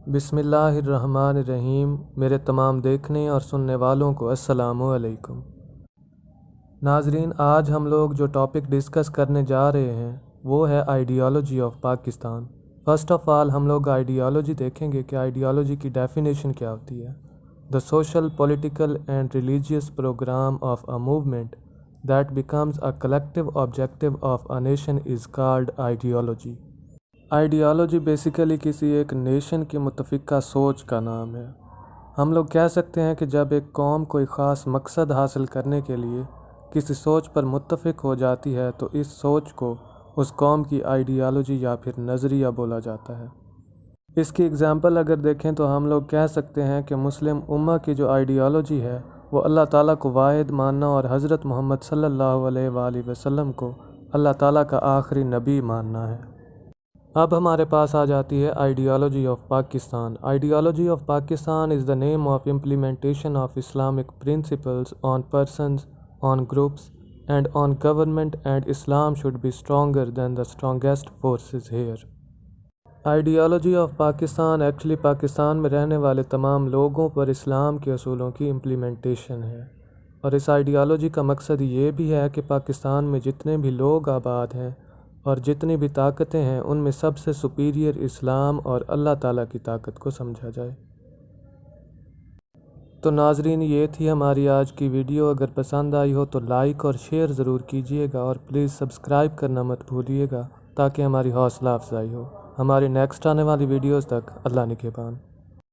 बिस्मिल्लाहिर्रहमानिर्रहीम। मेरे तमाम देखने और सुनने वालों को अस्सलामु अलैकुम। नाजरीन, आज हम लोग जो टॉपिक डिस्कस करने जा रहे हैं वो है ideology of Pakistan. First of all हम लोग आइडियोलॉजी देखेंगे कि आइडियोलॉजी की डेफिनेशन क्या होती है। The social, political and religious programme of a movement that becomes a collective objective of a nation is called ideology. Ideology basically किसी एक नेशन की मुतफ़िका सोच का नाम है। हम लोग कह सकते हैं कि जब एक कौम कोई ख़ास मकसद हासिल करने के लिए किसी सोच पर मुत्तफ़िक हो जाती है तो इस सोच को उस कौम की आइडियोलॉजी या फिर नज़रिया बोला जाता है। इसकी एग्ज़ाम्पल अगर देखें तो हम लोग कह सकते हैं कि मुस्लिम उम्मा की जो आइडियोलॉजी है वो अल्लाह ताला को वाहिद मानना और हज़रत मोहम्मद सल्लल्लाहु अलैहि वसल्लम को अल्लाह ताला का आखिरी नबी मानना है। अब हमारे पास आ जाती है ideology of Pakistan. Ideology of Pakistan is the name of implementation of Islamic principles on persons, on groups and on government, and Islam should be stronger than the strongest forces here. Ideology of Pakistan actually Pakistan में रहने वाले तमाम लोगों पर इस्लाम के असूलों की implementation है, और इस आइडियोलॉजी का मकसद ये भी है कि पाकिस्तान में जितने भी लोग आबाद हैं और जितनी भी ताकतें हैं उनमें सबसे सुपीरियर इस्लाम और अल्लाह ताला की ताकत को समझा जाए। तो नाजरीन, ये थी हमारी आज की वीडियो। अगर पसंद आई हो तो लाइक और शेयर ज़रूर कीजिएगा, और प्लीज़ सब्सक्राइब करना मत भूलिएगा ताकि हमारी हौसला अफजाई हो। हमारी नेक्स्ट आने वाली वीडियोज़ तक अल्लाह निगहबान।